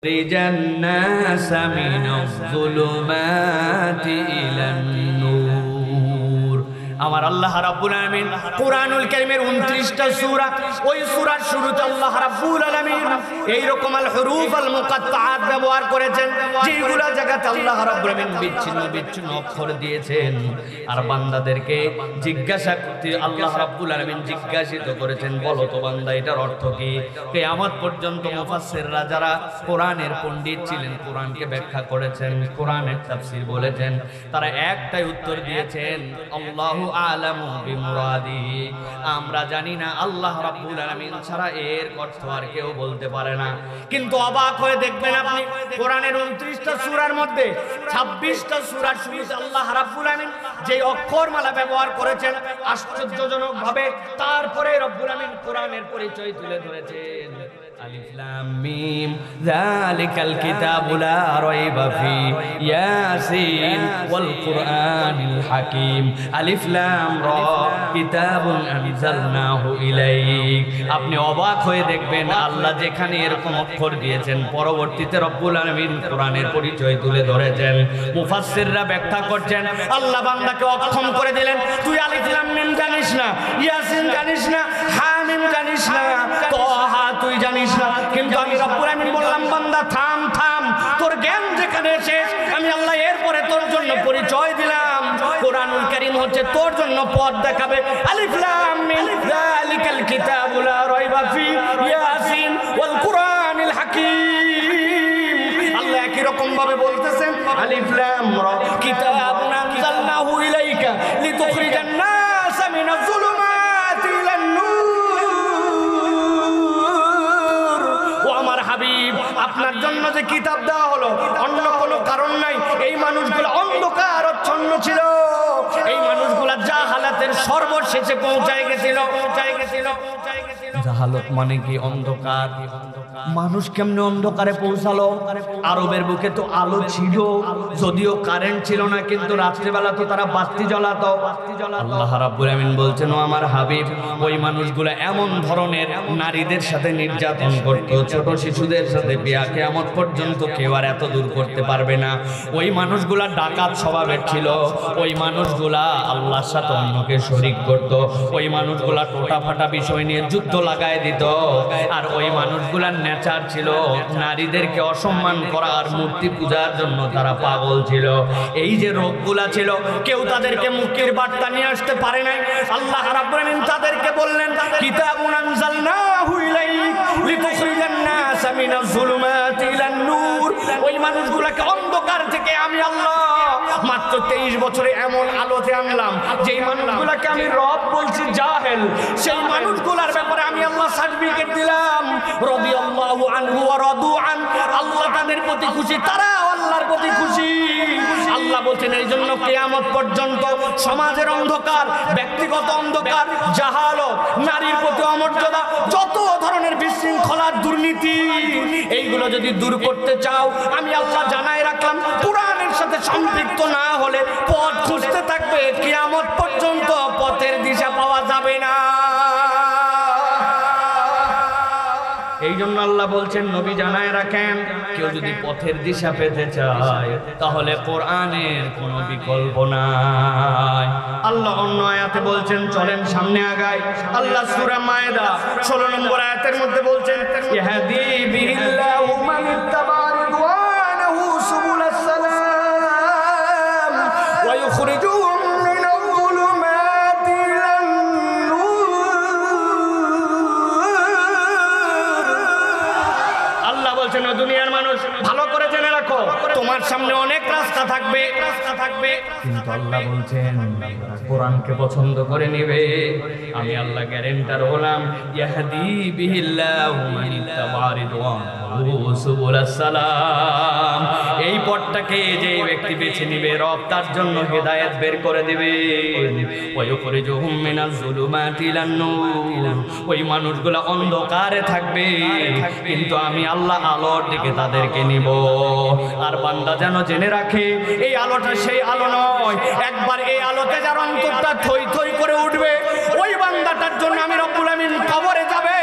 الناس من الظلمات إلى النور আমার আল্লাহ রাব্বুল আলামিন কুরআনুল কারীমের 29টা সূরা ওই সূরার শুরুতে আল্লাহ রাব্বুল আলামিন এই রকম আল হুরুফ আল মুকাত্তাআত ব্যবহার করেছেন যেগুলো জায়গাতে আল্লাহ রাব্বুল আলামিন বিচ্ছিন্ন অক্ষর দিয়েছেন আর বান্দাদেরকে জিজ্ঞাসা করতে আল্লাহ রাব্বুল আলামিন জিজ্ঞাসিত করেছেন বলো তো বান্দা এটার অর্থ কি কিয়ামত পর্যন্ত মুফাসসিররা যারা কোরআনের পণ্ডিত ছিলেন কোরআনকে ব্যাখ্যা করেছেন কোরআনের তাফসীর বলেছেন তারা একটাই উত্তর দিয়েছেন আল্লাহু আলামু বিমুরাদি আমরা জানি না আল্লাহ রাব্বুল আলামিন ছাড়া এর অর্থ আর কেউ বলতে পারে না কিন্তু অবাক হয়ে দেখবেন আপনি কোরআনের 29টা সূরার মধ্যে 26টা সূরার শুরুতে আল্লাহ রাব্বুল আলামিন যে অক্ষরমালা ব্যবহার করেছেন আশ্চর্যজনক ভাবে তারপরে রব্বুল আলামিন কোরআনের পরিচয় তুলে ধরেছেন আলিফ লাম মিম যালিকাল কিতাবু লা রাইবা ফি ইয়াসিন ওয়াল কুরআনিল হাকীম আলিফ লাম রা কিতাবুন আনজালনাহু ইলাইক আপনি অবাক হয়ে দেখবেন আল্লাহ যেখানে এরকম অক্ষর দিয়েছেন পরবর্তীতে রব্বুল আলামিন কোরআনের পরিচয় তুলে ধরেছেন মুফাসসিররা ব্যাখ্যা করছেন আল্লাহ বান্দাকে অক্ষম করে দিলেন তুই আলিফ লাম মিম জানিস না ইয়াসিন জানিস না হামিম জানিস না তাহা তুই জানিস না কিন্তু আমি রব্বুল আলামিন বললাম বান্দা থাম তোর জ্ঞান যেখানে শেষ আমি আল্লাহ এরপরে তোর জন্য পরিচয় দিলাম কোরআনুল কারীম হচ্ছে তোর জন্য পথ দেখাবে আলিফ লাম মিম যালিকাল কিতাবু লা রাইবা ফি ইয়াসিন ওয়াল কুরআনিল হাকীম আল্লাহ একই রকম ভাবে বলতেছেন আলিফ লাম রা কিতাবুন আনজালনাহু ইলাইকা লিতুখরিজান নাস মিনাজ যুলুমাতি ইলান নূর ও আমার হাবিব আপনার জন্য যে কিতাব দেওয়া হলো অন্য কোনো কারণ নাই এই মানুষগুলো অন্ধকারাচ্ছন্ন ছিল এই মানুষগুলো জাহালাতের সর্বশেষে পৌঁছায় গেছিল জাহালত মানে কি অন্ধকার মানুষ কেমনে অন্ধকারে পৌঁছালো আরবের বুকে তো আলো ছিল যদিও কারেন্ট ছিল না কিন্তু রাত্রি বেলা তো তারা বাতি জ্বালাতো আল্লাহ রাব্বুল আমিন বলছেন ও আমার হাবিব ওই মানুষগুলো এমন ধরনের নারীদের সাথে নির্যাতন করত ছোট শিশুদের সাথে বিয়া কিয়ামত পর্যন্ত কেউ আর এত দূর করতে পারবে না ওই মানুষগুলা ডাকাত স্বভাবের ছিল ওই মানুষগুলা আল্লাহর সাথে অন্যকে শরীক করত ওই মানুষগুলা টোটা ফাটা বিষয় নিয়ে যুদ্ধ লাগায় দিত আর ওই মানুষগুলা নেচার ছিল নারীদেরকে অসম্মান করা আর মূর্তি পূজার জন্য তারা পাগল ছিল এই যে রোগগুলা ছিল কেউ তাদেরকে মুক্তির বার্তা নিয়ে আসতে পারে নাই আল্লাহ রাব্বুল আমিন তাদেরকে বললেন কিতাবুন আনজালনাহু ইলাইক লিতুখরিজান নাস মিনাজ যুলুমাতি ইলান নূর ওই মানুষগুলোকে অন্ধকার থেকে আমি আল্লাহ মাত্র 23 বছরে এমন আলোতে আনলাম যেই মানুষগুলোকে আমি রব বলছি জাহেল সেই মানুষগুলোর ব্যাপারে আমি আল্লাহ সার্টিফিকেট দিলাম রাদিয়াল্লাহু আনহু ওয়া রাদু আন আল্লাহ তাদের প্রতি খুশি তারাও আল্লাহর প্রতি খুশি আল্লাহ বলছেন এইজন্য কিয়ামত পর্যন্ত সমাজের অন্ধকার ব্যক্তিগত অন্ধকার জাহালত নারীর প্রতি অমর্যাদা যত ধরনের বিশৃঙ্খলা দুর্নীতি এইগুলো যদি দূর করতে চাও আমি আল্লাহ জানাই রাখলাম কোরআনের সাথে সম্পৃক্ত না হলে পথ খুঁজতে থাকবে কিয়ামত পর্যন্ত পথের দিশা পাওয়া যাবে না এই জন্য আল্লাহ বলছেন নবী জানায় রাখেন কেউ যদি পথের দিশা পেতে চায় তাহলে কোরআনের কোনো বিকল্প নাই আল্লাহ অন্য আয়াতে বলছেন চলেন সামনে আগাই আল্লাহ সূরা মায়েদা 16 নম্বর আয়াতের মধ্যে বলছেন ইয়াহদি বিল্লাহু মান ইত্তাবা রিদওয়ানাহু সুবুলাস সালাম ওয়া ইখরিজুহুম দুনিয়ার মানুষ ভালো করে জেনে রাখো তোমার সামনে অনেক রাস্তা থাকবে কিন্তু আল্লাহ বলছেন কোরআনকে পছন্দ করে নেবে আমি আল্লাহ গ্যারান্টার হলাম ইয়াহদি বিহিল্লাহু মান ইত্তাবা রিদওয়ানাহু সুবুলাস সালাম এই পথটাকে যে ব্যক্তি বেছে নেবে রব তার জন্য হেদায়েত বের করে দিবে ওয়া ইখরিজুহুম মিনাজ যুলুমাতি ইলান নূর ওই মানুষগুলো অন্ধকারে থাকবে কিন্তু আমি আল্লাহ আলোর দিকে তাদেরকে নিব আর বান্দা যেন জেনে রাখে এই আলোটা সেই আলো নয় একবার এই আলোতে যার অন্তরটা থই থই করে উঠবে ওই বান্দাটার জন্য আমি রব্বুল আমিন কবরে যাবে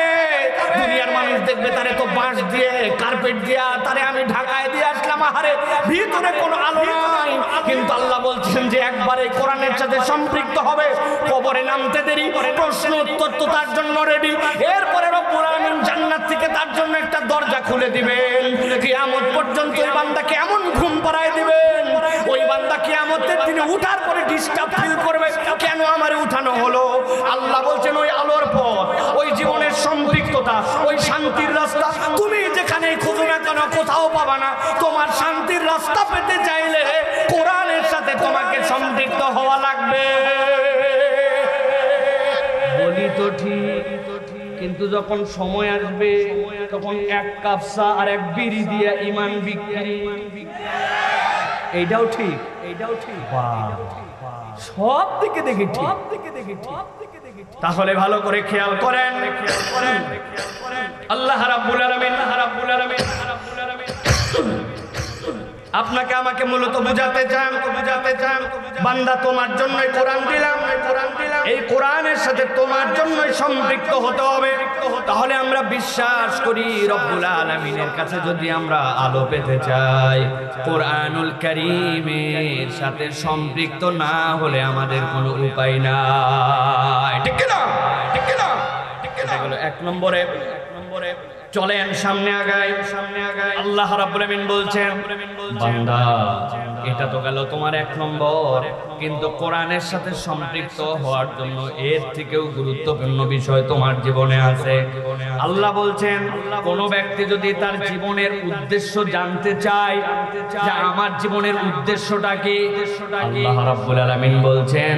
দুনিয়ার মানুষ দেখবে তারে তো বাঁশ দিয়ে কার্পেট দিয়া তারে আমি ঢাকায় দিয়ে আসলাম, আহারে ভিতরে কোনো আলো নাই। কিন্তু আল্লাহ বলছেন যে একবারে কোরআনের সাথে সম্পৃক্ত হবে, কবরে নামতে দেরি, প্রশ্ন উত্তর তো তার জন্য রেডি। এরপরে রব্বুল আলামিন জান্নাত থেকে তার জন্য একটা দরজা খুলে দিবেন। কিয়ামত পর্যন্ত ওই বান্দাকে এমন ঘুম পাড়ায় দিবেন, ওই বান্দা কিয়ামতের দিনে উঠার পরে ডিস্টার্ব ফিল করবে, কেন আমারে উঠানো হলো। আল্লাহ বলছেন ওই আলোর পথ, ওই জীবনের সম্পৃক্ততা, ওই শান্তির রাস্তা তুমি যেখানে খুঁজো না কেন কোথাও পাবা না। তোমার শান্তির রাস্তা পেতে চাইলে কোরআনের সাথে তোমাকে সম্পৃক্ত হওয়া লাগবে। বলি তো ঠিক, কিন্তু যখন সময় আসবে তখন এক কাপ চা আর এক বিড়ি দিয়ে ইমান বিক্রি, এইটাও ঠিক, এইটাও ঠিক, সব দিকে দেখি ঠিক। তাহলে ভালো করে খেয়াল করেন, আল্লাহ রাব্বুল আলামিন আপনাকে আমাকে মূলত বুঝাতে চান বান্দা তোমার জন্যই কোরআন দিলাম, এই কোরআনের সাথে তোমার জন্যই সম্পৃক্ত হতে হবে। তাহলে আমরা বিশ্বাস করি রব্বুল আলামিনের কাছে যদি আমরা আলো পেতে চাই, কোরআনুল কারীমের সাথে সম্পৃক্ত না হলে আমাদের কোনো উপায় নাই। ঠিক না? ঠিক না? এটা হলো এক নম্বরে। চলেন সামনে আগাই। আল্লাহ রাব্বুল আলামিন বলছেন বান্দা এটা তো গেল তোমার এক নম্বর, কিন্তু কোরআনের সাথে সম্পৃক্ত হওয়ার জন্য এর থেকেও গুরুত্বপূর্ণ বিষয় তোমার জীবনে আছে। আল্লাহ বলছেন কোন ব্যক্তি যদি তার জীবনের উদ্দেশ্য জানতে চায় যে আমার জীবনের উদ্দেশ্যটা কি, আল্লাহ রাব্বুল আলামিন বলছেন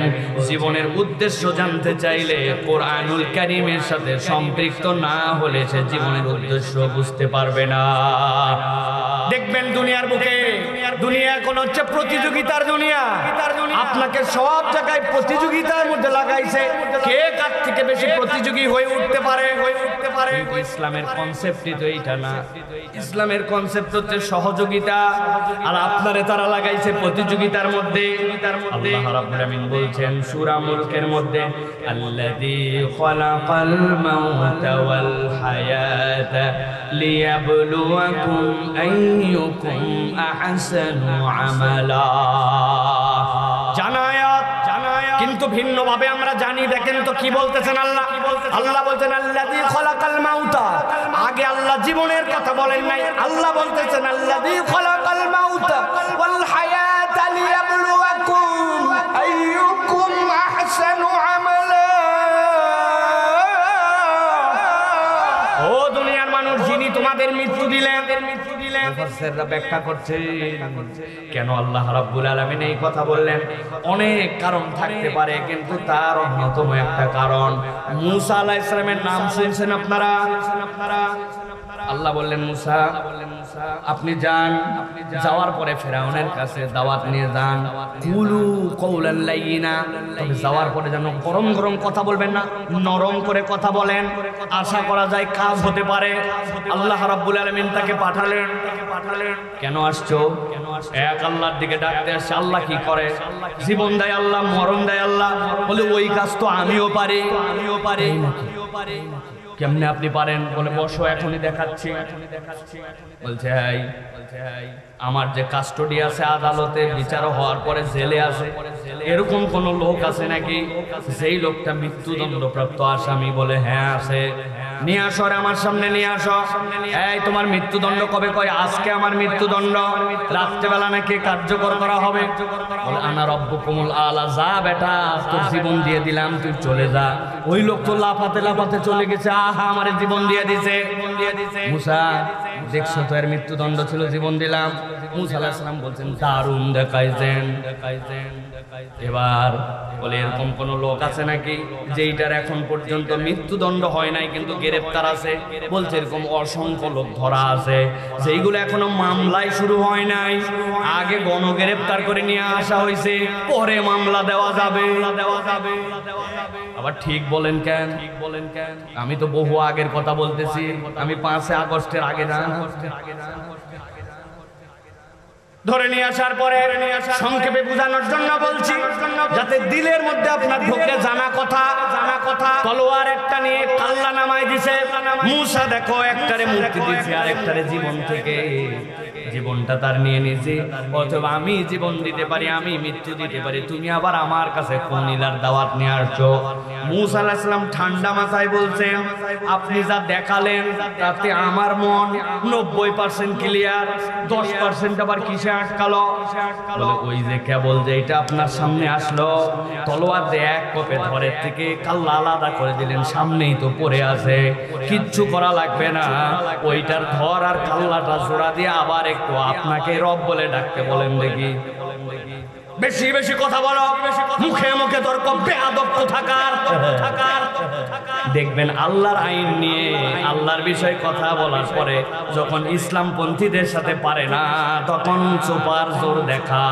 জীবনের উদ্দেশ্য জানতে চাইলে কোরআনুল কারীমের সাথে সম্পৃক্ত না হলে সে জীবনের উদ্দেশ্য বুঝতে পারবে না। দেখবেন দুনিয়ার বুকে, দুনিয়া এখন হচ্ছে প্রতিযোগিতার দুনিয়া। আপনাকে সব জায়গায় প্রতিযোগিতার মধ্যে লাগাইছে, কে কার থেকে বেশি প্রতিযোগী হয়ে উঠতে পারে। ইসলামের কনসেপ্টই তো এইটা না। ইসলামের কনসেপ্ট হচ্ছে সহযোগিতা, আর আপনারে তারা লাগাইছে প্রতিযোগিতার মধ্যে। আল্লাহ রাব্বুল আলামিন বলছেন সূরা মুলকের মধ্যে আল্লাযী খালাকাল মাউতা ওয়াল হায়াতা লিয়াবলুয়াকুম আইয়ুকুম আহসানু আমালা। জানায়াত, কিন্তু ভিন্ন ভাবে আমরা জানি। দেখেন তো কি বলতেছেন আল্লাহ। আল্লাহ বলছেন আল্লাযী খালাকাল মাউতা, আগে আল্লাহ জীবনের কথা বলেন নাই, আল্লাহ বলতেছেন আল্লাযী খালাকাল মাউতা ওয়াল হায়াতা লিয়াবলুয়াকুম আইয়ুকুম আহসানু আমালা। ও দুনিয়ার মানুষ, যিনি তোমাদের মৃত্যু দিলেন, মুফাসসিররা ব্যাখ্যা করছে কেন আল্লাহ রাব্বুল আলামিন এই কথা বললেন। অনেক কারণ থাকতে পারে, কিন্তু তার অন্যতম একটা কারণ মূসা আলাইহিস সালামের নাম শুনছেন আপনারা? আল্লাহ বললেন মুসা আপনি যান, যাওয়ার পরে ফেরাউনের কাছে দাওয়াত নিয়ে যান। কুলু কওলান লাইয়িনা, তবে যাওয়ার পরে যেন গরম গরম কথা বলবেন না, নরম করে কথা বলেন, আশা করা যায় কাজ হতে পারে। আল্লাহ রাব্বুল আলামিন তাকে পাঠালেন। কেন আসছো? এক আল্লাহর দিকে ডাকতে আসছে। আল্লাহ কি করে? জীবন দেয় আল্লাহ, মরণ দেয় আল্লাহ। বলে ওই কাজ তো আমিও পারি। কেমনে আপনি পারেন? বলে বসো, এখনই দেখাচ্ছি। বলছে আমার যে কাস্টডি আছে আদালতে, বিচার হওয়ার পরে জেলে আছে, এরকম কোন লোক আছে নাকি যেই লোকটা মৃত্যুদণ্ডপ্রাপ্ত আসামি? বলে হ্যাঁ আছে। নিয়ে আসো, আমার সামনে নিয়ে আসো। এই তোমার মৃত্যুদণ্ড কবে? কয় আজকে আমার মৃত্যুদণ্ড, রাত্রেবেলা নাকি কার্যকর করা হবে। বলে আনা রব্বুকুমুল আলা, যা বেটা তোর জীবন দিয়ে দিলাম, তুই চলে যা। ওই লোক তো লাফাতে লাফাতে চলে গেছে, আহা আমার জীবন দিয়ে দিছে। মুসা দেখছো তো এর মৃত্যুদণ্ড ছিল, জীবন দিলাম। মুসা আলাইহিস সালাম বলছেন দারুণ দেখাইছেন। এবার বলে এরকম কোন লোক আছে নাকি যেইটার এখন পর্যন্ত মৃত্যুদণ্ড হয় নাই কিন্তু গ্রেফতার আছে? বলছে এরকম অসংখ্য লোক ধরা আছে যেইগুলো এখনো মামলায় শুরু হয় নাই, আগে গণগ্রেফতার করে নিয়ে আসা হয়েছে, পরে মামলা দেওয়া যাবে। আবার ঠিক বলেন কেন? আমি তো বহু আগের কথা বলতেছি, আমি 5 আগস্টের আগে না। ধরে নিয়ে আসার পরে সংক্ষেপে বোঝানোর জন্য বলছি, যাতে দিলের মধ্যে আপনার ঢোকে জানা কথা তলোয়ার একটা নিয়ে কাল্লা নামায় দিছে। মূসা দেখো একটারে মুক্তি দিছে আর একটারে জীবন থেকে জীবনটা তার নিয়ে নিয়েছে। অথবা আমি জীবন দিতে পারি, আমি মৃত্যু দিতে পারি, তুমি আবার আমার কাছে কোন ইলার দাওয়াত নিয়ে আসছো? মূসা আলাইহিস সালাম ঠান্ডা মাথায় বলছেন, আপনি যা দেখালেন তাতে আমার মন 90% ক্লিয়ার, 10% আবার কিসে আটকালো? বলে ওই যে কেবল যে এটা আপনার সামনে আসলো, তলোয়ার দিয়ে এক কোপে ধরে থেকে কাল্লা আলাদা করে দিলেন, সামনেই তো পড়ে আছে, কিচ্ছু করা লাগবে না, ওইটার ধর আর কাল্লাটা জোড়া দিয়ে আবার একটু আপনাকে রব বলে ডাকতে বলেন দেখি। বেশি বেশি কথা বলো, মুখে মুখে তর্ক, বেয়াদব কোথাকার। দেখবেন আল্লাহর আইন নিয়ে আল্লাহর বিষয়ে কথা বলার পরে যখন ইসলামপন্থীদের সাথে পারে না, তখন সুপার জোর দেখা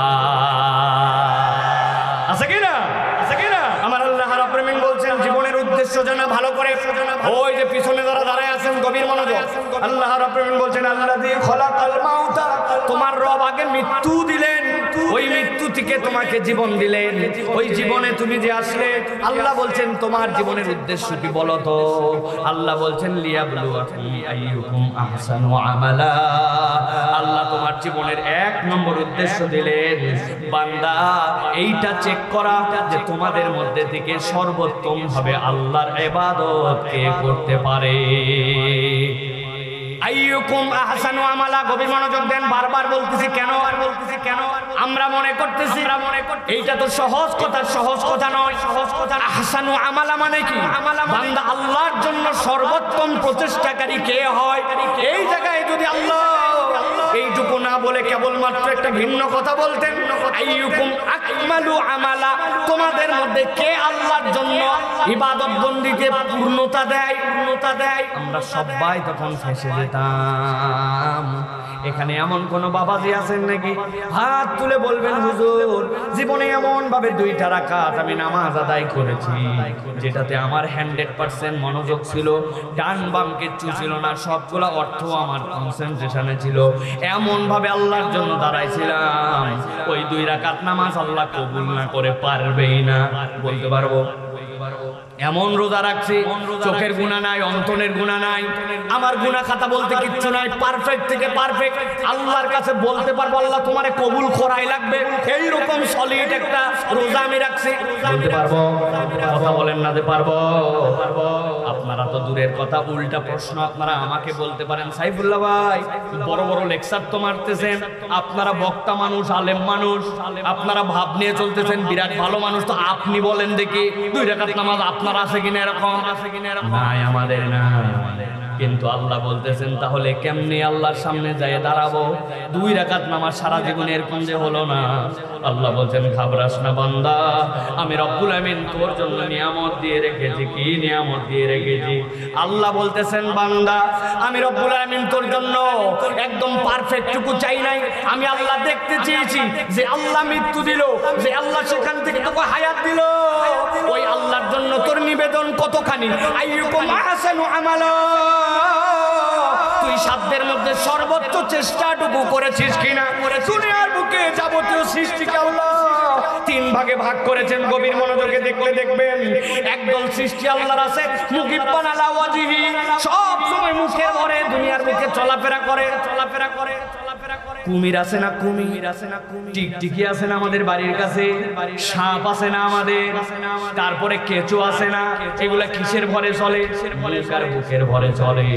আছে কিনা? আমার আল্লাহ রাব্বুল আলামিন বলছেন জীবনের উদ্দেশ্য জানা ভালো করে। ওই যে পিছনে যারা দাঁড়ায় আছেন গভীর মনোযোগ, আল্লাহ রাব্বুল আলামিন বলছেন আল্লাযী খলাকাল মাউতা, তোমার রব আগে মৃত্যু দিলেন, ওই মৃত্যু থেকে তোমাকে জীবন দিলেন, ওই জীবনে তুমি যে আসলে। আল্লাহ বলছেন তোমার জীবনের উদ্দেশ্য কি বলো তো? আল্লাহ বলছেন লিয়াবলুয়াকুম আইয়ুকুম আহসানু আমালা। আল্লাহ তোমার জীবনের 1 নম্বর উদ্দেশ্য দিলেন বান্দা এইটা চেক করা যে তোমাদের মধ্যে থেকে সর্বোত্তম ভাবে আল্লাহর ইবাদত কে করতে পারে। আইয়ুকুম আহসানু আমালা, গভীর মনোযোগ দেন, বারবার বলতেছি কেন? আমরা মনে করতেছি এইটা তো সহজ কথা নয়। আহসানু আমালা মানে কি? বান্দা আল্লাহর জন্য সর্বোত্তম প্রচেষ্টাকারী কে হয়? এই জায়গায় যদি আল্লাহ এইটুকু না বলে কেবলমাত্র একটা ভিন্ন কথা বলতেন, আইয়ুকুম আকমালু আমালা, তোমাদের মধ্যে কে আল্লাহর জন্য ইবাদত বন্দিকে পূর্ণতা দেয়, আমরা সবাই তখন ফেসে যেতাম। এখানে এমন কোন বাবাজি আছেন নাকি? হাত তুলে বলবেন হুজুর জীবনে এমন ভাবে 2টা রাকাত আমি নামাজ আদায় করেছি যেটাতে আমার 100% মনোযোগ ছিল, ডান বাম কিচ্ছু ছিল না, সবগুলা অর্থ আমার কনসেন্ট্রেশনে ছিল, এমন ভাবে আল্লাহর জন্য দাঁড়াইছিলাম, ওই 2 রাকাত নামাজ আল্লাহ কবুল না করে পারবেই না। বলতে পারবো এমন রোজা রাখছি, চোখের গুনাহ নাই, অন্তরের গুনাহ নাই, আমার গুনাহ খাতা বলতে কিচ্ছু নাই, পারফেক্ট থেকে পারফেক্ট, আল্লাহর কাছে বলতে পারবো আল্লাহ তোমারে কবুল করাই লাগবে, এই রকম সলিড একটা রোজা আমি রাখছি। বলতে পারবো? কথা বলেন না যে পারবো। আপনারা তো দূরের কথা, উল্টা প্রশ্ন আপনারা আমাকে বলতে পারেন, সাইফুল্লাহ ভাই বড় বড় লেকচার তো মারতেছেন, আপনারা বক্তা মানুষ, আলেম মানুষ, আপনারা ভাব নিয়ে চলতেছেন, বিরাট ভালো মানুষ, তো আপনি বলেন দেখি 2 রাকাত নামাজ আপনার আছে কিনা এরকম? নাই, আমাদের না। কিন্তু আল্লাহ বলতেছেন তাহলে কেমনে আল্লাহর সামনে যায় দাঁড়াবো? 2 রাকাত নামাজ সারা জীবনে এরকম যে হলো না। আল্লাহ বলছেন ঘাবড়াস না বান্দা, আমি রব্বুল আমিন তোর জন্য নিয়ামত দিয়ে রেখেছি। কি নিয়ামত দিয়ে রেখেছি? আল্লাহ বলতেছেন বান্দা আমি রব্বুল আমিন তোর জন্য একদম পারফেক্ট টুকু চাই নাই, আমি আল্লাহ দেখতে চেয়েছি যে আল্লাহ মৃত্যু দিল, যে আল্লাহ সেখান থেকে তোকে হায়াত দিল, ওই আল্লাহর জন্য তোর নিবেদন কতখানি। আইয়ুকুম আহসানু আমালা, তুই সাধ্যের মধ্যে সর্বোচ্চ চেষ্টাটুকু করেছিস কিনা? দুনিয়ার বুকে যাবতীয় সৃষ্টিকে আল্লাহ 3 ভাগে ভাগ করেছেন। গভীর মনোযোগে দেখলে দেখবেন একদল সৃষ্টি আল্লাহর আছে মুকিব্বান আলা ওয়াজহি, সব সময় মুখের ভরে দুনিয়ার বুকে চলাফেরা করে। কুমির আছে না? কুমির টিকটিকি আছে না আমাদের বাড়ির কাছে? সাপ আছে না আমাদের? তারপরে কেঁচো আছে না? এগুলা কিসের ভরে চলে? মুখার বুকের ভরে চলে।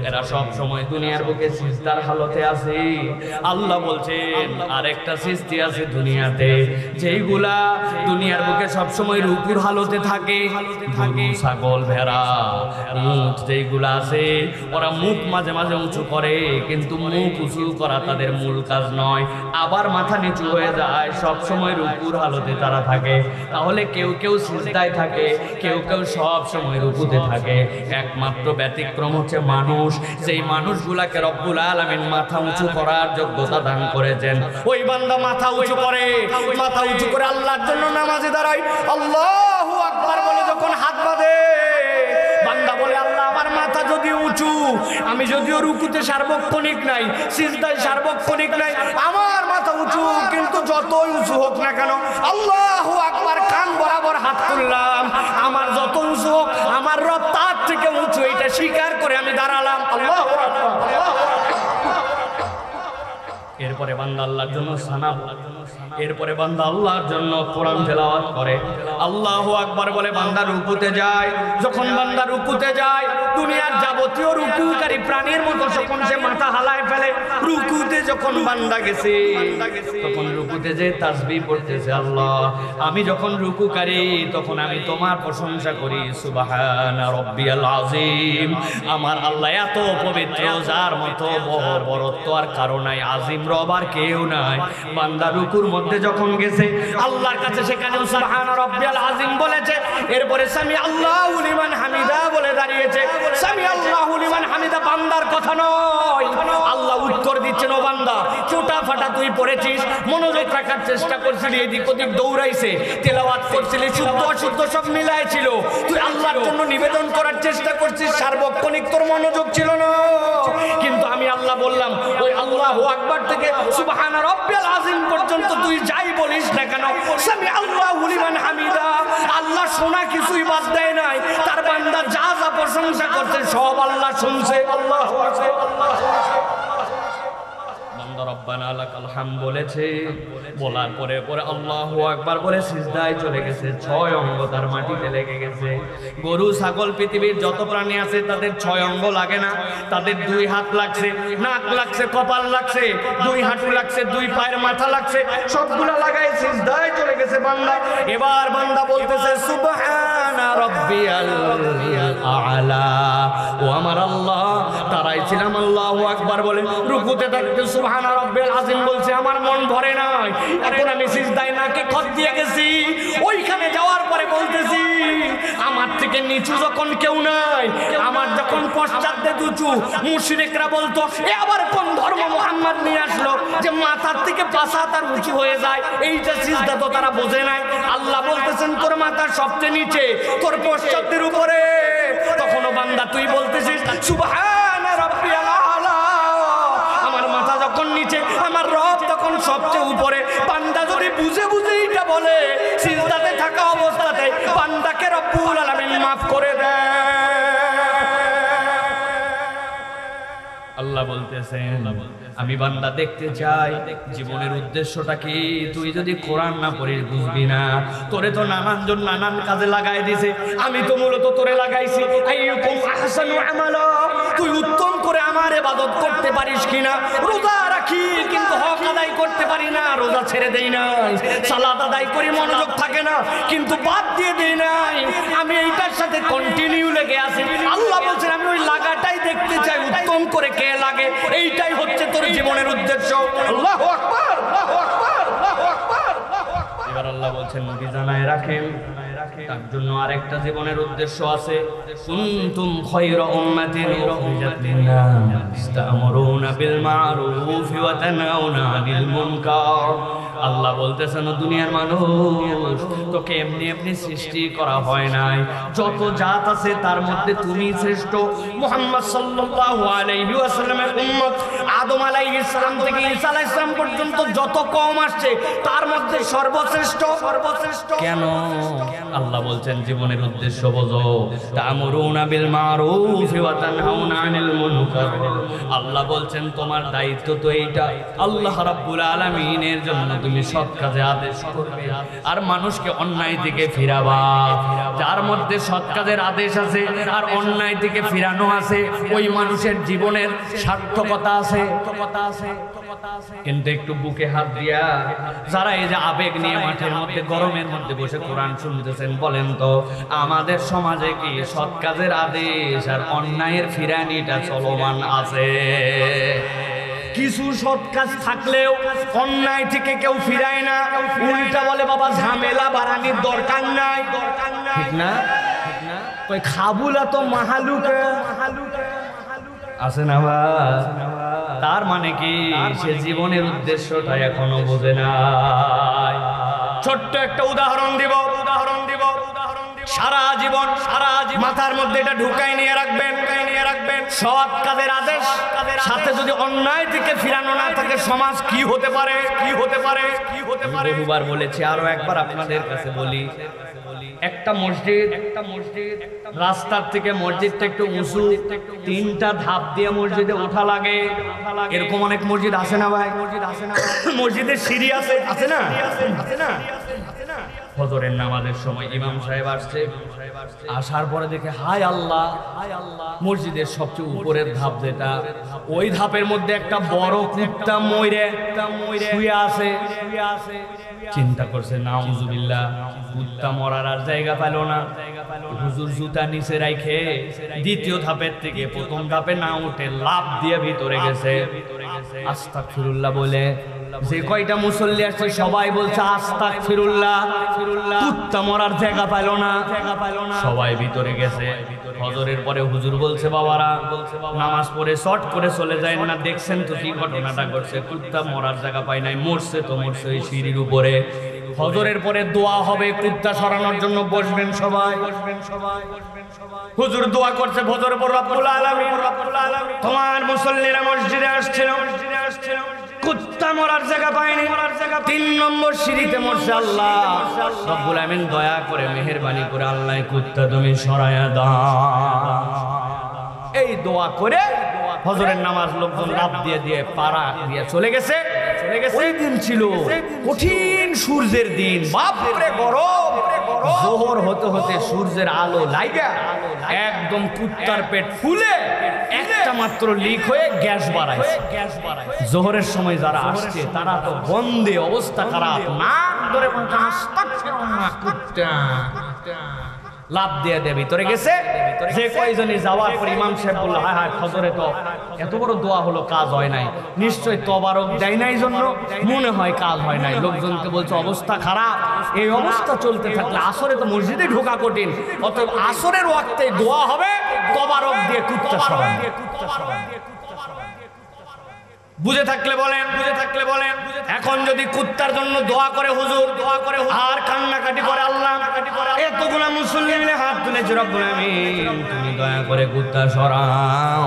এরা সব সময় দুনিয়ার বুকে সিজদার হালতে আছে। আল্লাহ বলছেন আরেকটা সৃষ্টি আছে দুনিয়াতে যেইগুলা দুনিয়ার বুকে সব সময় রুকুর হালতে থাকে, গরু, ছাগল, ভেড়া, উট, যেইগুলা আছে ওরা মুখ মাঝে মাঝে উঁচু করে, কিন্তু মুখ উঁচু করা তাদের মূল কাজ নয়, আবার মাথা নিচু হয়ে যায়, সব সময় রুকুর হালতে তারা থাকে। তাহলে কেউ কেউ সিজদায় থাকে, কেউ কেউ সব সময় রুকুতে থাকে। একমাত্র ব্যতিক্রম হচ্ছে মানুষ, যেই মানুষগুলাকে রব্বুল আলামিন মাথা উঁচু করার যোগ্যতা দান করেছেন। ওই বান্দা মাথা উঁচু করে, মাথা উঁচু করে আল্লাহর জন্য নামাজে দাঁড়ায়, আল্লাহু আকবার বলে যখন হাত বাঁধে, বান্দা বলে আল্লাহ আমার মাথা যদি উঁচু, আমি যদিও রুকুতে সার্বক্ষণিক নাই, সিজদায় সার্বক্ষণিক নাই, আমার মাথা উঁচু, কিন্তু যতই উঁচু হোক না কেন আল্লাহু আকবার কান বরাবর হাত তুললাম, আমার যত উঁচু হোক আমার রব তার থেকে উঁচু, এটা স্বীকার করে আমি দাঁড়ালাম। আল্লাহু আকবার। এরপরে বান্দা আল্লাহর জন্য সানা, এরপরে বান্দা আল্লাহর জন্য কোরআন তেলাওয়াত করে, আল্লাহু আকবার বলে বান্দা রুকুতে যায়। যখন বান্দা রুকুতে যায়, দুনিয়ার যাবতীয় রুকুকারী প্রাণীর মতো যখন সে মাথা হালায় ফেলে, রুকুতে যখন বান্দা গেছে তখন রুকুতে যে তাসবিহ পড়তেছে, আল্লাহ আমি যখন রুকুকারী তখন আমি তোমার প্রশংসা করি, সুবহানা রাব্বিয়াল আযীম, আমার আল্লাহ এত পবিত্র, যার মতো বড়ত্ব আর কারো নাই, আযীম রব আর কেউ নাই। বান্দা রুকুর মধ্যে যখন গেছে আল্লাহর কাছে, সেখানেও সুবহানা রাব্বিয়াল আযীম বলেছে, এরপরে সামি আল্লাহু লিমান হামিদা বলে দাঁড়িয়েছে। সামি আল্লাহু লিমান হামিদা বান্দার কথা নয়, আল্লাহ উত্তর দিচ্ছেন, ও বান্দা চোটা ফাটা তুই পড়েছিস, মনোযোগ রাখার চেষ্টা করছিলি, এদিক ওদিক দৌড়াইছে, তেলাওয়াত করছিলি, শুদ্ধ অশুদ্ধ সব মিলাইছিল, তুই আল্লাহর জন্য নিবেদন করার চেষ্টা করছিস, সার্বক্ষণিক তোর মনোযোগ ছিল না। কিন্তু আমি আল্লাহ বললাম, ওই আল্লাহু আকবার থেকে সুবহানা রাব্বিয়াল আযীম পর্যন্ত তুই যাই বলিস না কেন, সামি আল্লাহু লিমান হামিদা, আল্লাহ শোনা কিছুই বাদ দেয় নাই, তার বান্দা যা যা প্রশংসা করছে সব আল্লাহ শুনছে। আল্লাহু আকবার। বান্দা রব্বানা লাকাল হামদ বলেছে, বলার পরে পরে আল্লাহু আকবার বলে সিজদায় চলে গেছে, 6 অঙ্গ তার মাটিতে লেগে গেছে। গরু ছাগল পৃথিবীর যত প্রাণী আছে তাদের 6 অঙ্গ লাগে না, তাদের 2 হাত লাগছে, নাক লাগছে, কপাল লাগছে, 2 হাঁটু লাগছে, 2 পায়ের মাথা লাগছে, সবগুলা লাগাই সিজদায় চলে গেছে বান্দা। এবার বান্দা বলতেছে সুবহানা রাব্বিয়াল আ'লা, ও আমার আল্লাহ তারাই ছিলাম আল্লাহু আকবার বলে রুকুতে থাকতে সুবহানা রাব্বিয়াল আযীম বলছে, আমার মন ভরে নাই, এখন আমি সিজদায় নাকে খত দিয়ে গেছি। ওইখানে যাওয়ার পরে বলতেছি, আমার থেকে নিচু যখন কেউ নাই, আমার যখন পশ্চাতে উঁচু, মুশরিকরা বলতো এ আবার কোন ধর্ম মুহাম্মদ নিয়ে আসলো যে মাথার থেকে পাছা তার উঁচু হয়ে যায়, এইটা সিজদা তো তারা বোঝে নাই। আল্লাহ বলতেছেন তোর মাথা সবচেয়ে নিচে, তোর পশ্চাতের উপরে। তখনও বান্দা তুই বলতেছিস সুবহানা রাব্বিয়াল আ'লা, আমার মাথা যখন নিচে, আমার রব তখন সবচেয়ে উপরে। বান্দা যদি বুঝে বুঝে এটা বলে, সিজদাতে থাকা অবস্থাতে বান্দাকে রব্বুল আলামিন মাফ করে দেয়। আল্লাহ বলতেছেন, আমি বান্দা দেখতে চাই জীবনের উদ্দেশ্যটা কি। তুই যদি কোরআন না পড়িস বুঝবি না। তোরে তো নানানজন নানান কাজে লাগাই দিছে, আমি তো মূলত তোরে লাগাইছি আইয়ুকুম আহসানু আমালা, তুই উত্তম করে আমার ইবাদত করতে পারিস কিনা। রোজা রাখি কিন্তু হক আদায় করতে পারি না, রোজা ছেড়ে দেই না। সালাত আদায় করি মনোযোগ থাকে না, কিন্তু বাদ দিয়ে দেই নাই, আমি এইটার সাথে কন্টিনিউ লেগে আছি। আল্লাহ বলছেন আমি ওই লাগাটাই দেখতে চাই, উত্তম করে কে লাগে, এইটাই হচ্ছে তোর জীবনের উদ্দেশ্য। আল্লাহু আকবার, আল্লাহু আকবার, আল্লাহু আকবার। এবার আল্লাহ বলছেন নবী জানায় রাখেন, তার জন্য আরেকটা জীবনের উদ্দেশ্য আছে। কুনতুম খায়রা উম্মাতিন উখরিজাত লিন-নাস তা'মুরুনা বিল মা'রুফ ওয়া তানহাউনা আনিল মুনকার। আল্লাহ বলতেছেন দুনিয়ার মানুষ, তোকে এমনি এমনি সৃষ্টি করা হয় নাই, যত জাত আছে তার মধ্যে তুমি শ্রেষ্ঠ। মুহাম্মদ সাল্লাল্লাহু আলাইহি ওয়াসাল্লামের উম্মত আদম আলাইহিস সালাম থেকে ঈসা আলাইহিস সালাম পর্যন্ত যত কওম আসছে তার মধ্যে সর্বশ্রেষ্ঠ। সর্বশ্রেষ্ঠ কেন? আল্লাহ বলছেন জীবনের উদ্দেশ্য বোঝো। তা'মুরুনা বিল মা'রুফ ওয়া তানহাউনা আনিল মুনকার। আল্লাহ বলছেন তোমার দায়িত্ব তো এইটা, আল্লাহ রাব্বুল আলামিনের জন্য তুমি সৎ কাজে আদেশ করবে আর মানুষকে অন্যায় থেকে ফিরাবা। যার মধ্যে সৎ কাজের আদেশ আছে আর অন্যায় থেকে ফিরানো আছে, ওই মানুষের জীবনের সার্থকতা আছে। কিন্তু একটু বুকে হাত দিয়া যারা এই যে আবেগ নিয়ে মাঠের মধ্যে গরমের মধ্যে বসে কোরআন শুনতেছেন, বলেন তো আমাদের সমাজে কি সৎ কাজের আদেশ আর অন্যায়ের ফিরানিটা চলমান আছে? কিছু সৎ কাজ থাকলেও অন্যায় থেকে কেউ ফিরায় না, উল্টা বলে বাবা ঝামেলা বাড়ানির দরকার নাই। ঠিক না? কই খাবুলা তো মাহালুকে আছে না ভাই? তার মানে কি সে জীবনের উদ্দেশ্যটা এখনো বোঝে না। ছোট্ট একটা উদাহরণ দিব। সারা জীবন মাথার মধ্যে এটা ঢুকাই নিয়ে রাখবেন। সৎ কাজের আদেশ, সাথে যদি অন্যায় থেকে ফিরানো না থাকে সমাজ কি হতে পারে? বহুবার বলেছি, আরো একবার আপনাদের কাছে বলি, একটা মসজিদ রাস্তার থেকে মসজিদটা একটু উঁচু, 3টা ধাপ দিয়ে মসজিদে ওঠা লাগে। এরকম অনেক মসজিদ আছে না ভাই? মসজিদের সিঁড়ি আছে না? ফজরের নামাজের সময় ইমাম সাহেব আসছে, আসার পরে দেখে হায় আল্লাহ, মসজিদের সবচেয়ে উপরের ধাপ যেটা, ওই ধাপের মধ্যে একটা বড় কুত্তা মইরে শুয়ে আছে। চিন্তা করছে নাউজুবিল্লাহ, কুত্তা মরার আর জায়গা পেল না। হুজুর জুতা নিচে রাখে দ্বিতীয় ধাপের থেকে প্রথম ধাপে না উঠে লাফ দিয়ে ভিতরে গেছে। আস্তাগফিরুল্লাহ বলে যে কয়টা মুসল্লি আসছে সবাই বলছে আস্তাগফিরুল্লাহ, কুত্তা মরার জায়গা পাইল না, সবাই ভিতরে গেছে। ফজরের পরে হুজুর বলছে বাবারা নামাজ পড়ে শর্ট করে চলে যায় না, দেখছেন তো কি ঘটনাটা ঘটছে, কুত্তা মরার জায়গা পায় নাই, মরছে তো মরছে ওই সিঁড়ির উপরে। ফজরের পরে দোয়া হবে, কুত্তা সরানোর জন্য বসবেন সবাই। হুজুর দোয়া করছে ফজরের পর, রব্বুল আলামিন তোমার মুসল্লিরা মসজিদে আসছিল, কুত্তা মরার জায়গা পায়নি, 3 নম্বর সিঁড়িতে মরছে। আল্লাহ রব্বুল আমিন দয়া করে মেহেরবানি করে আল্লাহ কুত্তা তুমি সরায়া দাও। এই দোয়া করে ফজরের নামাজ লোকজন লাফ দিয়ে পাড়া দিয়ে চলে গেছে। ওই দিন ছিল কঠিন সূর্যের দিন, বাপরে গরম। জোহর হতে হতে সূর্যের আলো লাগা একদম কুত্তার পেট ফুলে একটা মাত্র লিক হয়ে গ্যাস বাড়াইছে। জোহরের সময় যারা আসছে তারা তো গন্ধে অবস্থা খারাপ, নাক ধরে লাভ দিয়ে ভিতরে গেছে। যে কয়জনই যাওয়ার পর ইমাম সাহেব বলল হায় হায় ফজরে তো এত বড় দোয়া হলো, কাজ হয় নাই, নিশ্চয় তবারক দেয় নাই জন্য মনে হয় কাজ হয় নাই। লোকজনকে বলছে অবস্থা খারাপ, এই অবস্থা চলতে থাকলে আসরে তো মসজিদে ঢোকা কঠিন, অতএব আসরের ওয়াক্তে দোয়া হবে, তবারক দিয়ে কুত্তা সরাবে। বুঝে থাকলে বলেন। এখন যদি কুত্তার জন্য দোয়া করে হুজুর আর কান্নাকাটি করে আল্লাহ, এতগুলা মুসল্লি মিলে হাত তুলেছে, রব্বুল আমিন তুমি দয়া করে কুত্তা সরাও।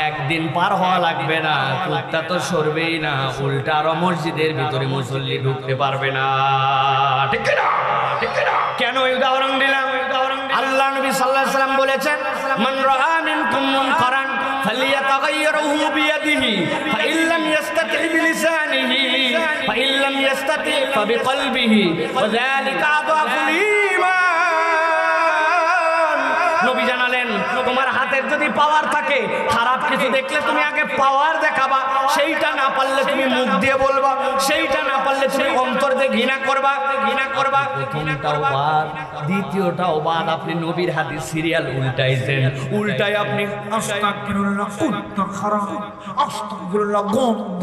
একদিন পার হওয়া লাগবে না, কুত্তা তো সরবেই না, উল্টা আরো মসজিদের ভিতরে মুসল্লি ঢুকতে পারবে না। ঠিক না? কেন এই উদাহরণ দিলাম? আল্লাহ নবী সাল্লাল্লাহু আলাইহি সাল্লাম বলেছেন মান রাআ মিনকুম মুনকারান ফালিয়াতাগায়্যারহু বিয়াদিহি ফাইন লাম ইস্তাতি বিলিসানিহি ফাইন লাম ইস্তাতি ফাবিকলবিহি ওয়া যালিকা আযআফুল ঈমান। নবী জানালেন তোমার হাতের যদি পাওয়ার থাকে, খারাপ কিছু দেখলে তুমি আগে পাওয়ার দেখাবা, সেইটা না পারলে তুমি মুখ দিয়ে বলবা, সেইটা না পারলে তুমি অন্তর দিয়ে ঘৃণা করবা। প্রথমটাও বাদ, দ্বিতীয়টাও বাদ। আপনি নবীর হাদিস সিরিয়াল উল্টাইছেন, উল্টাই আপনি আস্তাগফিরুল্লাহ কুত্তা খারাপ, আস্তাগফিরুল্লাহ গন্ধ।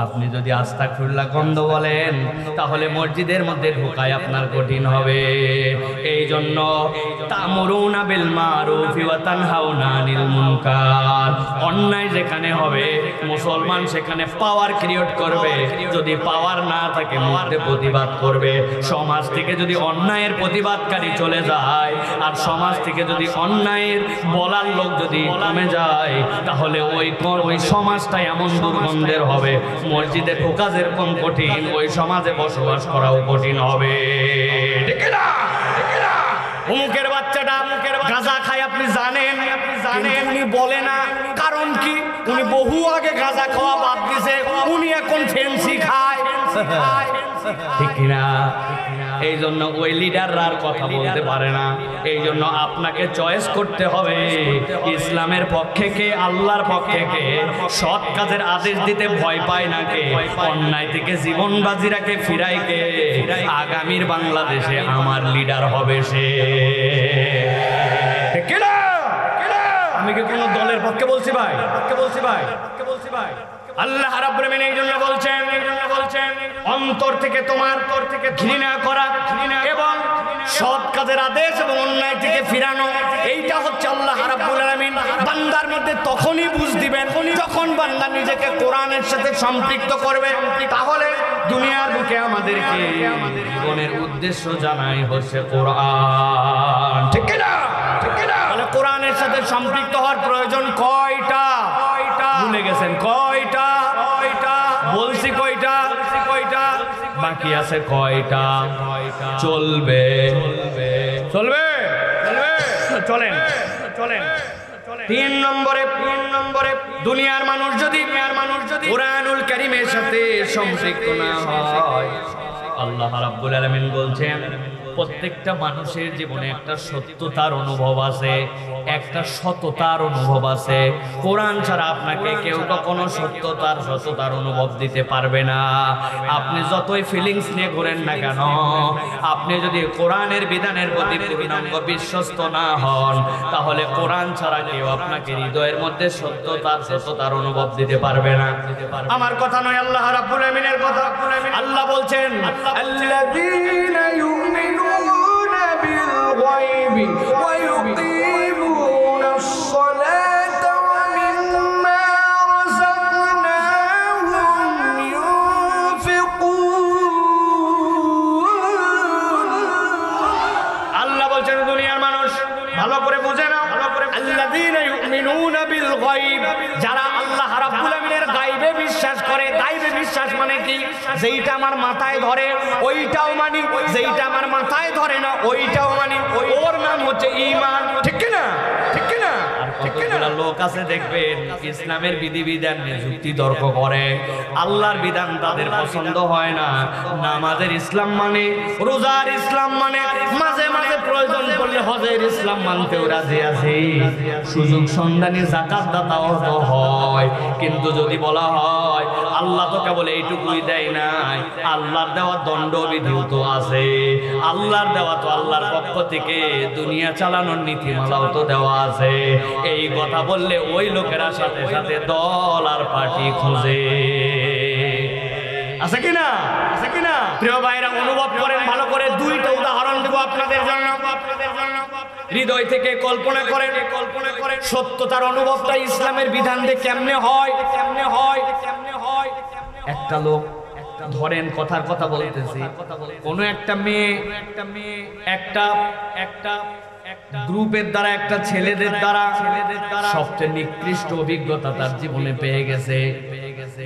আপনি যদি আস্তাগফিরুল্লাহ গন্ধ বলেন তাহলে মসজিদের মধ্যে ঢোকায় আপনার কঠিন হবে। এই জন্য তা'মুরুনা বিল মারুফি ওয়া তানহাউনা আনিল মুনকার, অন্যায় যেখানে হবে মুসলমান সেখানে পাওয়ার ক্রিয়েট করবে, যদি পাওয়ার না থাকে মধ্যে প্রতিবাদ করবে। সমাজ থেকে যদি অন্যায়ের প্রতিবাদকারী চলে যায় আর সমাজ থেকে যদি অন্যায়ের বলার লোক যদি কমে যায় তাহলে ওই সমাজটা এমন দুর্গন্ধের হবে, মসজিদে ঢোকা যেরকম কঠিন ওই সমাজে বসবাস করাও কঠিন হবে। ঠিক না? অমুকের বাচ্চাটা গাঁজা খায় আপনি জানেন, উনি বলে না, কারণ কি উনি বহু আগে গাঁজা খাওয়া বাদ দিয়েছে, উনি এখন ফেন্সি খায়। ঠিক না? এই জন্য ওই লিডাররা আর কথা বলতে পারে না। এই জন্য আপনাকে চয়েস করতে হবে ইসলামের পক্ষে কে, আল্লাহর পক্ষে কে, সৎ কাজের আদেশ দিতে ভয় পায় না কে, অন্যায় থেকে জীবন বাজি রাখে ফিরায় কে, আগামীর বাংলাদেশে আমার লিডার হবে সে। ঠিক না? আমি কি কোনো দলের পক্ষে বলছি ভাই? আল্লাহ রাব্বুল আমিন এই জন্য বলছেন অন্তর থেকে তোমার ঘৃণা করা এবং সৎ কাজের আদেশ এবং অন্যায় থেকে ফিরানো, এইটা হচ্ছে আল্লাহ রাব্বুল আমিন বান্দার মধ্যে তখনই বুঝ দিবেন যখন বান্দা নিজেকে কোরআনের সাথে সম্পৃক্ত করবে। তাহলে দুনিয়ার বুকে আমাদেরকে জীবনের উদ্দেশ্য জানাই হচ্ছে কোরআন, ঠিক কিনা? তাহলে কোরআনের সাথে সম্পৃক্ত হওয়ার প্রয়োজন কয়টা? ভুলে গেছেন কয়টা? বলছি কয়টা? বাকি আছে কয়টা? চলবে চলেন। 3 নম্বরে দুনিয়ার মানুষ যদি কুরআনুল কারীমের সাথে সম্পৃক্ত না হয়, আল্লাহ রাব্বুল আলামিন বলছেন প্রত্যেকটা মানুষের জীবনে একটা সত্যতার অনুভব আছে, একটা সততার অনুভব আছে। কোরআন ছাড়া আপনাকে কেউ কখনো সততার অনুভব দিতে পারবে না। আপনি যতই ফিলিংস নিয়ে ঘোরেন না কেন, আপনি যদি কোরআনের বিধানের প্রতি পূর্ণাঙ্গ বিশ্বস্ত না হন, তাহলে কোরআন ছাড়া কেউ আপনাকে হৃদয়ের মধ্যে সততার অনুভব দিতে পারবে না। আমার কথা নয়, আল্লাহ রাব্বুল আমিনের কথা। আল্লাহ বলছেন আল্লাযীনা ইউমিনুনা বিল গায়বি ওয়া ইউকিমুনাস সালাতা ওয়া মিম্মা রাযাকনাহুম ইউনফিকুন। আল্লাহ বলছেন দুনিয়ার মানুষ ভালো করে বুঝে নাও, আল্লাযীনা ইউমিনুনা বিল গায়ব, যারা আল্লাহ রাব্বুল আমিনের গায়বে বিশ্বাস করে। গায়বে বিশ্বাস মানে কি? যেইটা আমার মাথায় ধরে ওইটাও মানি, যেইটা আমার মাথায় ধরে না ওইটাও মানি। ওর নাম হচ্ছে ঈমান, ঠিক কি না? আর কতগুলো লোক আছে দেখবেন ইসলামের বিধিবিধান নিয়ে যুক্তি তর্ক করে, আল্লাহর বিধান তাদের পছন্দ হয় না। নামাজের ইসলাম মানে, রোজার ইসলাম মানে, মাঝে মাঝে প্রয়োজন পড়লে হজের ইসলাম মানতেও রাজি আছে। সুযোগ সন্ধানী যাকাত দাতাও তো হয়, কিন্তু যদি বলা হয় আল্লাহ তো কেবল এইটুকুই দেয় নাই, আল্লাহর দেওয়া দণ্ডবিধিও তো আছে। আল্লাহর দেওয়া তো আল্লাহর পক্ষ থেকে দুনিয়া চালানোর নীতিমালাও তো দেওয়া আছে। এই কথা বললে ওই লোকেরা সাথে সাথে দল আর পার্টি খুঁজে। আছে কিনা? প্রিয় ভাইরা, অনুভব করেন ভালো করে। 2টা উদাহরণ দেব আপনাদের জন্য। হৃদয় থেকে কল্পনা করেন সত্যতার অনুভবটা ইসলামের বিধান দিয়ে কেমনে হয়। একটা লোক, ধরেন কথার কথা বলতেছি, কোন একটা মেয়ে একটা গ্রুপের দ্বারা, একটা ছেলেদের দ্বারা সবচেয়ে নিকৃষ্ট অভিজ্ঞতা তার জীবনে পেয়ে গেছে।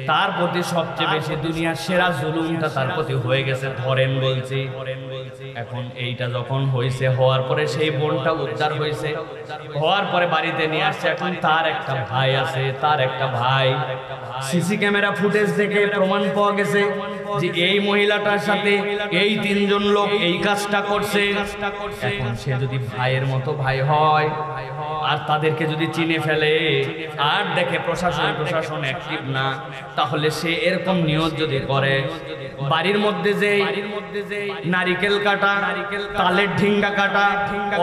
তার প্রতি সবচেয়ে বেশি দুনিয়ার সেরা জুলুমটা তার প্রতি হয়ে গেছে। ধরেন বলছি, এখন এইটা যখন হয়েছে, হওয়ার পরে সেই বোনটা উদ্ধার হয়েছে, হওয়ার পরে বাড়িতে নিয়ে আসছে। এখন তার একটা ভাই আছে, সিসি ক্যামেরা ফুটেজ থেকে প্রমাণ পাওয়া গেছে যে এই মহিলাটার সাথে এই 3 জন লোক এই কাজটা করছে। এখন সে যদি ভাইয়ের মতো ভাই হয় আর তাদেরকে যদি চিনে ফেলে আর দেখে প্রশাসন অ্যাক্টিভ না, তাহলে সে এরকম নিয়ত যদি করে, বাড়ির মধ্যে যে নারিকেল কাটা, তালের ঢিঙ্গা কাটা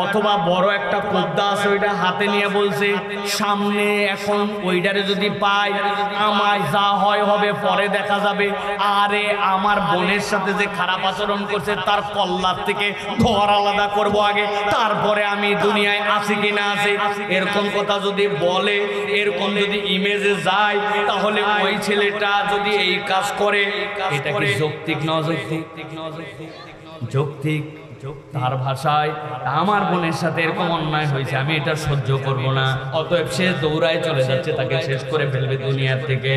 অথবা বড় একটা পদ্মা আছে ওইটা হাতে নিয়ে বলছে সামনে, এখন ওইটারে যদি পাই আমায় যা হয় হবে, পরে দেখা যাবে। আরে আমার বোনের সাথে যে খারাপ আচরণ করছে তার কল্লার থেকে ঘর আলাদা করব আগে, তারপরে আমি দুনিয়ায় আছি কিনা আছে। এরকম কথা যদি বলে, এরকম যদি ইমেজে যায়, তাহলে ওই ছেলেটা যদি এই কাজ করে, এটা কি যৌক্তিক না যৌক্তিক? তার ভাষায় আমার বোনের সাথে এরকম অন্যায় হয়েছে, আমি এটা সহ্য করব না। অতএব সে দৌড়ায় চলে যাচ্ছে, তাকে শেষ করে ফেলবে দুনিয়ার থেকে।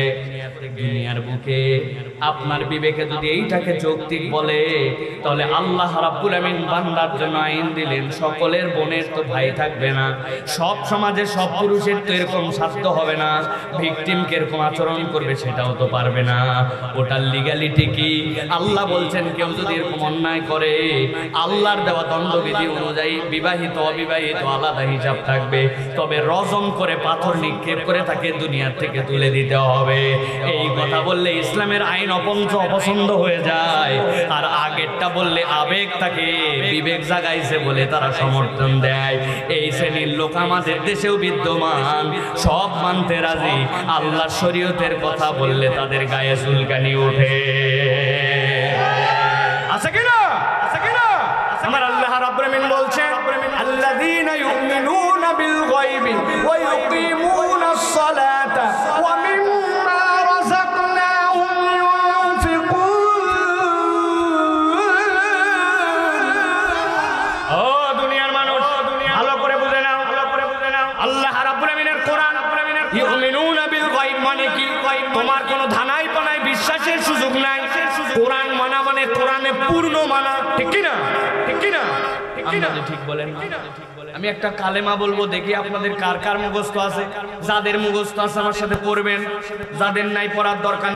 দুনিয়ার বুকে আপনার বিবেকে যদি এইটাকে যৌক্তিক বলে, তাহলে আল্লাহ রাব্বুল আমিন বান্দার জন্য আইন দিলেন সকলের বোনের তো ভাই থাকবে না, সব সমাজে সব পুরুষের তো এরকম স্বার্থ হবে না, ভিকটিম কিরকম আচরণ করবে সেটাও তো পারবে না। ওটার লিগ্যালিটি কি? আল্লাহ বলছেন কেউ যদি এরকম অন্যায় করে, আল্লাহর দেওয়া দণ্ডবিধি অনুযায়ী বিবাহিত অবিবাহিত আলাদা হিসাব থাকবে, তবে রজম করে পাথর নিক্ষেপ করে তাকে দুনিয়ার থেকে তুলে দিতে হবে। এই কথা বললে ইসলামের আইন অপছন্দ হয়ে যায়, আর আগেরটা বললে আবেগ তাকে বিবেক জাগাইছে বলে তারা সমর্থন দেয়। এই শ্রেণীর লোক আমাদের দেশেও বিদ্যমান, সব মানতে রাজি, আল্লাহর শরীয়তের কথা বললে তাদের গায়ে চুলকানি ওঠে। আছে কিনা? আমার আল্লাহ রাব্বুল আমিন বলছেন আল্লাযীনা ইউমিনুনা বিল গায়বি ওয়া ইউকিমুনাস সালাতা ওয়া মিম্মা রাযাকনাহুম ইউনফিকুন। বানাই বানাই বিশ্বাসের সুযোগ নাই। কোরআন মানা মানে কোরআনে পূর্ণ মানা, ঠিক কি না? ঠিক কি না? আপনারা ঠিক বলেন না? আমি একটা কালেমা বলবো, দেখি আপনাদের কার কার মুখস্থ আছে। যাদের মুখস্থ আছে আমার সাথে পড়বেন, যাদের নাই পড়ার দরকার